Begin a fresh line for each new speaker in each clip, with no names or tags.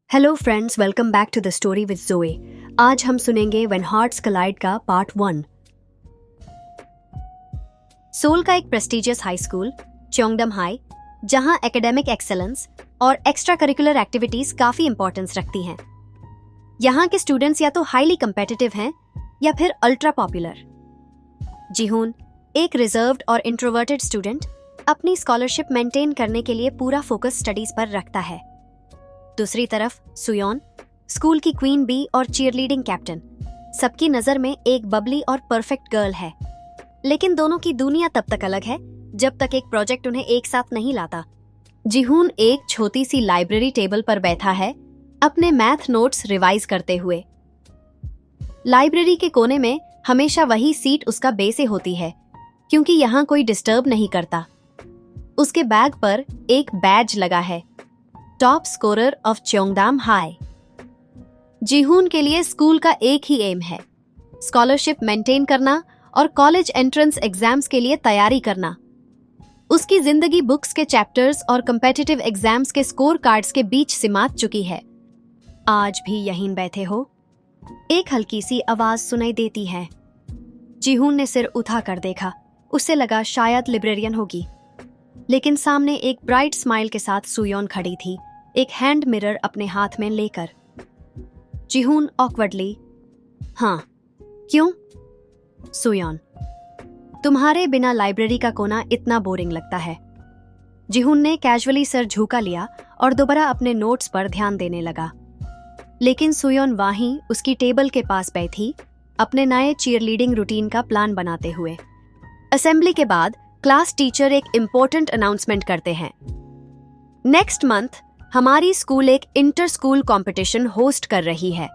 Hello friends, welcome back to the story with Joey. आज हम सुनेंगे व्हेन हार्ट्स कोलाइड का पार्ट 1। सोल का एक prestigious high school Cheongdam High, जहां एकेडमिक एक्सेलेंस और एक्स्ट्रा करिकुलर एक्टिविटीज काफी इंपॉर्टेंस रखती हैं। यहाँ के स्टूडेंट्स या तो हाईली कंपेटिटिव हैं या फिर अल्ट्रा पॉपुलर। जीहून, एक रिजर्व्ड और इंट्रोवर्टेड स्टूडेंट, अपनी स्कॉलरशिप मेंटेन करने के लिए पूरा फोकस स्टडीज पर रखता है। दूसरी तरफ सुयोन, स्कूल की क्वीन बी और चीयरलीडिंग कैप्टन, सबकी नजर में एक बबली और परफेक्ट गर्ल है। लेकिन दोनों की दुनिया तब तक अलग है जब तक एक प्रोजेक्ट उन्हें एक साथ नहीं लाता। जीहून एक छोटी सी लाइब्रेरी टेबल पर बैठा है, अपने मैथ नोट्स रिवाइज करते हुए। लाइब्रेरी के कोने में हमेशा वही सीट उसका बेसे होती है, क्योंकि यहाँ कोई डिस्टर्ब नहीं करता। उसके बैग पर एक बैज लगा है, टॉप स्कोरर ऑफ चोंगडम हाई। जीहून के लिए स्कूल का एक ही एम है, स्कॉलरशिप मेंटेन करना और कॉलेज एंट्रेंस एग्जाम्स के लिए तैयारी करना। उसकी जिंदगी बुक्स के चैप्टर्स और कम्पिटिटिव एग्जाम्स के स्कोर कार्ड्स के बीच सिमात चुकी है। आज भी यहीं बैठे हो? एक हल्की सी आवाज सुनाई देती है। जीहून ने सिर उठाकर देखा। उसे लगा शायद लाइब्रेरियन होगी, लेकिन सामने एक ब्राइट स्माइल के साथ सुयोन खड़ी थी, एक हैंड मिरर अपने हाथ में लेकर। जीहून ऑकवर्डली, हाँ, क्यों? सुयोन, तुम्हारे बिना लाइब्रेरी का कोना इतना बोरिंग लगता है। जीहून ने कैजुअली सर झुका लिया और दोबारा अपने नोट्स पर ध्यान देने लगा। लेकिन सुयोन वहीं उसकी टेबल के पास बैठी, अपने नए चीयरलीडिंग रूटीन का प्लान बनाते हुए। असेंबली के बाद क्लास टीचर एक इम्पोर्टेंट अनाउंसमेंट करते हैं। नेक्स्ट मंथ हमारी स्कूल एक इंटर स्कूल कंपटीशन होस्ट कर रही है।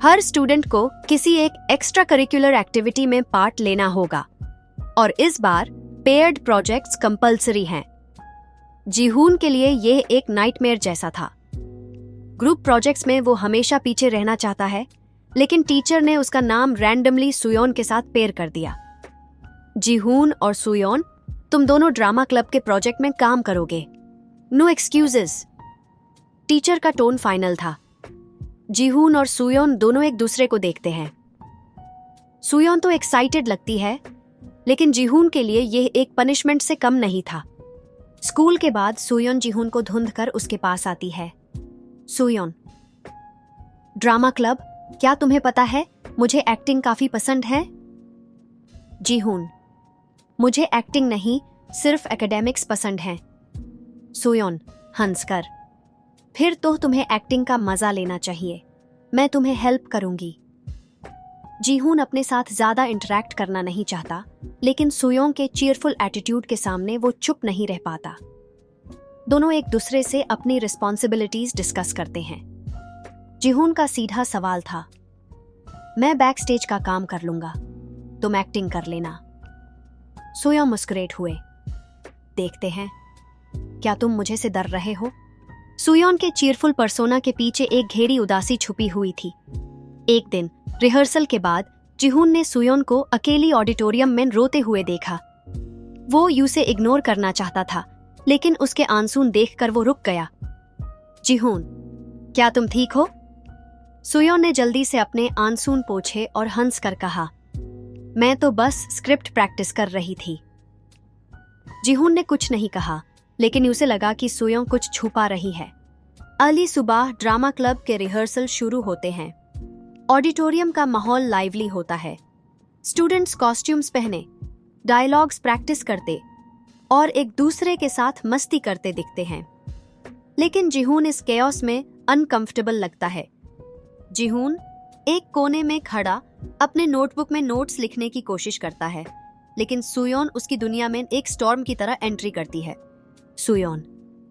हर स्टूडेंट को किसी एक एक्स्ट्रा करिकुलर एक्टिविटी में पार्ट लेना होगा और इस बार पेयर्ड प्रोजेक्ट्स कंपलसरी हैं। जीहून के लिए यह एक नाइटमेयर जैसा था। ग्रुप प्रोजेक्ट्स में वो हमेशा पीछे रहना चाहता है, लेकिन टीचर ने उसका नाम रैंडमली सुयोन के साथ पेयर कर दिया। जीहून और सुयोन, तुम दोनों ड्रामा क्लब के प्रोजेक्ट में काम करोगे। No excuses. टीचर का टोन फाइनल था। जीहून और सुयोन दोनों एक दूसरे को देखते हैं। सुयोन तो एक्साइटेड लगती है, लेकिन जीहून के लिए यह एक पनिशमेंट से कम नहीं था। स्कूल के बाद सुयोन जीहून को ढूंढ कर उसके पास आती है। सुयोन, ड्रामा क्लब, क्या तुम्हें पता है मुझे एक्टिंग काफी पसंद है? जीहून, मुझे एक्टिंग नहीं, सिर्फ एकेडमिक्स पसंद है। सुयोन हंसकर, फिर तो तुम्हें एक्टिंग का मजा लेना चाहिए, मैं तुम्हें हेल्प करूंगी। जीहून अपने साथ ज्यादा इंटरैक्ट करना नहीं चाहता, लेकिन सुयोन के चीयरफुल एटीट्यूड के सामने वो चुप नहीं रह पाता। दोनों एक दूसरे से अपनी रिस्पॉन्सिबिलिटीज डिस्कस करते हैं। जीहून का सीधा सवाल था, मैं बैक स्टेज का काम कर लूंगा, तुम एक्टिंग कर लेना। सुयोन मुस्कुराते हुए, देखते हैं, क्या तुम मुझे से डर रहे हो? सुयोन के चीयरफुल पर्सोना के पीछे एक घेरी उदासी छुपी हुई थी। एक दिन रिहर्सल के बाद जीहून ने सुयोन को अकेली ऑडिटोरियम में रोते हुए देखा। वो उसे इग्नोर करना चाहता था, लेकिन उसके आंसू देखकर वो रुक गया। जीहून, क्या तुम ठीक हो? सुयोन ने जल्दी से अपने आंसू पोंछे और हंसकर कहा, मैं तो बस स्क्रिप्ट प्रैक्टिस कर रही थी। जीहून ने कुछ नहीं कहा, लेकिन उसे लगा कि सुयोन कुछ छुपा रही है। अर्ली सुबह ड्रामा क्लब के रिहर्सल शुरू होते हैं। ऑडिटोरियम का माहौल लाइवली होता है। स्टूडेंट्स कॉस्ट्यूम्स पहने, डायलॉग्स प्रैक्टिस करते और एक दूसरे के साथ मस्ती करते दिखते हैं। लेकिन जीहून इस केओस में अनकंफर्टेबल लगता है। जीहून एक कोने में खड़ा अपने नोटबुक में नोट्स लिखने की कोशिश करता है, लेकिन सुयोन उसकी दुनिया में एक स्टॉर्म की तरह एंट्री करती है। सुयोन,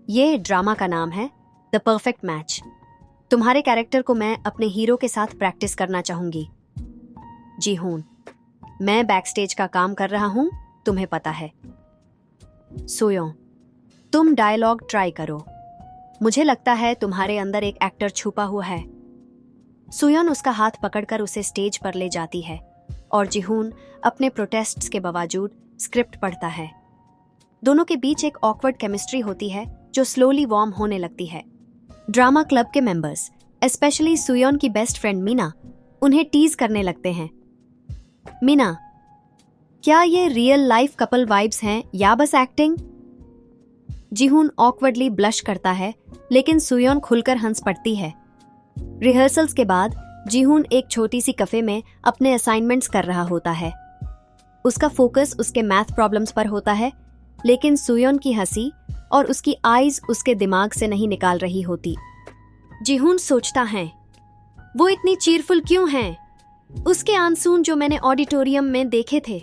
ये ड्रामा का नाम है द परफेक्ट मैच। तुम्हारे कैरेक्टर को मैं अपने हीरो के साथ प्रैक्टिस करना चाहूंगी। जीहून, मैं बैकस्टेज का काम कर रहा हूं, तुम्हें पता है। सुयोन, तुम डायलॉग ट्राई करो, मुझे लगता है तुम्हारे अंदर एक एक्टर छुपा हुआ है। सुयोन उसका हाथ पकड़कर उसे स्टेज पर ले जाती है और जीहून अपने प्रोटेस्ट्स के बावजूद स्क्रिप्ट पढ़ता है। दोनों के बीच एक ऑकवर्ड केमिस्ट्री होती है जो स्लोली वार्म होने लगती है। ड्रामा क्लब के मेंबर्स, स्पेशली सुयोन की बेस्ट फ्रेंड मीना, उन्हें टीज करने लगते हैं। मीना, क्या ये रियल लाइफ कपल वाइब्स हैं या बस एक्टिंग? जीहून ऑकवर्डली ब्लश करता है, लेकिन सुयोन खुलकर हंस पड़ती है। रिहर्सल्स के बाद जीहून एक छोटी सी कैफे में अपने असाइनमेंट्स कर रहा होता है। उसका फोकस उसके मैथ प्रॉब्लम्स पर होता है, लेकिन सुयोन की हंसी और उसकी आईज उसके दिमाग से नहीं निकाल रही होती। जीहून सोचता है, वो इतनी चीरफुल क्यों हैं? उसके आंसून जो मैंने ऑडिटोरियम में देखे थे,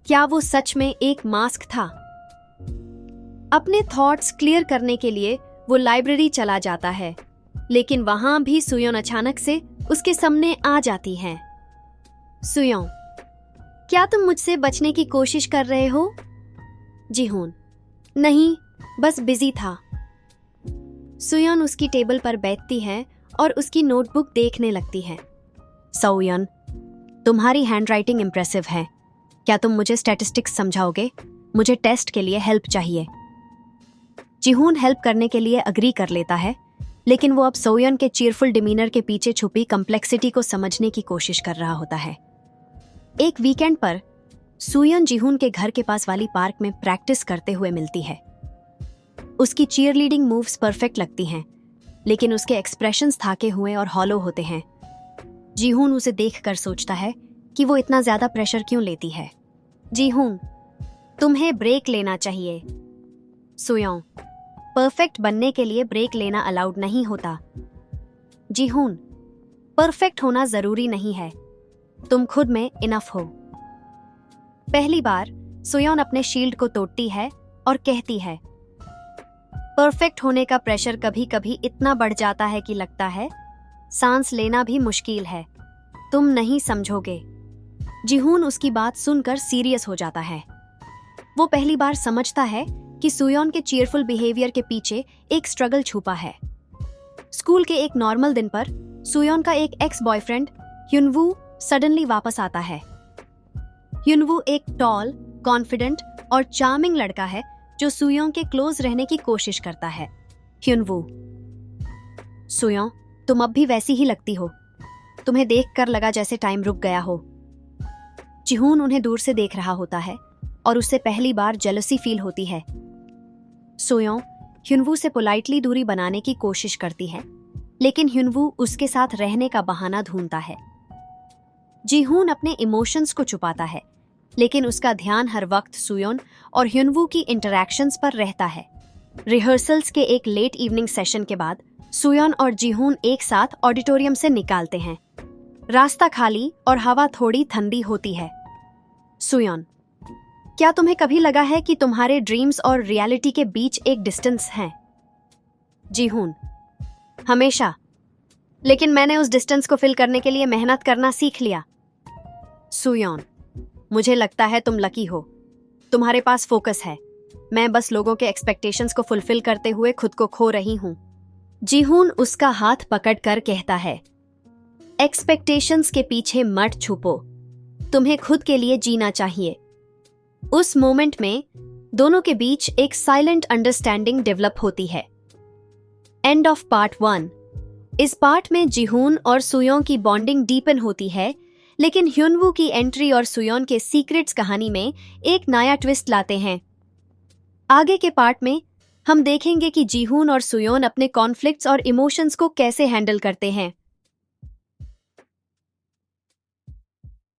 क्या वो सच में एक मास्क था? अपने थॉट्स क्लियर करने के लिए वो लाइब्रेरी चला जाता है, लेकिन वहां भी सुयोन अचानक से उसके सामने आ जाती है। सुयोन, क्या तुम मुझसे बचने की कोशिश कर रहे हो? जीहून, नहीं, बस बिजी था। सुयोन उसकी टेबल पर बैठती है और उसकी नोटबुक देखने लगती है। सुयोन, तुम्हारी हैंडराइटिंग इंप्रेसिव है। क्या तुम मुझे स्टैटिस्टिक्स समझाओगे? मुझे टेस्ट के लिए हेल्प चाहिए। जीहून हेल्प करने के लिए अग्री कर लेता है, लेकिन वो अब सुयोन के चीयरफुल डिमीनर के पीछे छुपी कम्प्लेक्सिटी को समझने की कोशिश कर रहा होता है। एक वीकेंड पर सुयोन जीहून के घर के पास वाली पार्क में प्रैक्टिस करते हुए मिलती है। उसकी चीयरलीडिंग मूव्स परफेक्ट लगती हैं, लेकिन उसके एक्सप्रेशंस थाके हुए और हॉलो होते हैं। जीहून उसे देखकर सोचता है कि वो इतना ज्यादा प्रेशर क्यों लेती है। जीहून, तुम्हें ब्रेक लेना चाहिए। सुयोन, परफेक्ट बनने के लिए ब्रेक लेना अलाउड नहीं होता। जीहून, परफेक्ट होना जरूरी नहीं है, तुम खुद में इनफ हो। पहली बार सुयोन अपने शील्ड को तोड़ती है और कहती है, परफेक्ट होने का प्रेशर कभी कभी इतना बढ़ जाता है कि लगता है सांस लेना भी मुश्किल है। तुम नहीं समझोगे। जीहून उसकी बात सुनकर सीरियस हो जाता है। वो पहली बार समझता है कि सुयोन के चीयरफुल बिहेवियर के पीछे एक स्ट्रगल छुपा है। स्कूल के एक नॉर्मल दिन पर सुयोन का एक एक्स बॉयफ्रेंड ह्युनवू सडनली वापस आता है। ह्युनवू एक टॉल, कॉन्फिडेंट और चार्मिंग लड़का है जो सुयोन के क्लोज रहने की कोशिश करता है। ह्युनवू, सुयोन, तुम अब भी वैसी ही लगती हो। तुम्हें देखकर लगा जैसे टाइम रुक गया हो। जीहून उन्हें दूर से देख रहा होता है और उससे पहली बार जेलसी फील होती है। सुयोन ह्युनवू से पोलाइटली दूरी बनाने की कोशिश करती है, लेकिन ह्युनवू उसके साथ रहने का बहाना ढूंढता है। जीहून अपने इमोशंस को छुपाता है, लेकिन उसका ध्यान हर वक्त सुयोन और ह्युनवू की इंटरैक्शंस पर रहता है। रिहर्सल्स के एक लेट इवनिंग सेशन के बाद सुयोन और जीहून एक साथ ऑडिटोरियम से निकालते हैं। रास्ता खाली और हवा थोड़ी ठंडी होती है। सुयोन, क्या तुम्हें कभी लगा है कि तुम्हारे ड्रीम्स और रियलिटी के बीच एक डिस्टेंस है? जीहून, हमेशा, लेकिन मैंने उस डिस्टेंस को फिल करने के लिए मेहनत करना सीख लिया। सुयोन, मुझे लगता है तुम लकी हो। तुम्हारे पास फोकस है। मैं बस लोगों के एक्सपेक्टेशंस को फुलफिल करते हुए खुद को खो रही हूं। जीहून उसका हाथ पकड़कर कहता है, एक्सपेक्टेशंस के पीछे मत छुपो। तुम्हें खुद के लिए जीना चाहिए। उस मोमेंट में दोनों के बीच एक साइलेंट अंडरस्टैंडिंग डेवलप होती है। End of part 1। इस पार्ट में जीहून और सुयोन की बॉन्डिंग डीपन होती है, लेकिन ह्युनवू की एंट्री और सुयोन के सीक्रेट्स कहानी में एक नया ट्विस्ट लाते हैं। आगे के पार्ट में हम देखेंगे कि जीहून और सुयोन अपने कॉन्फ्लिक्ट्स और इमोशंस को कैसे हैंडल करते हैं।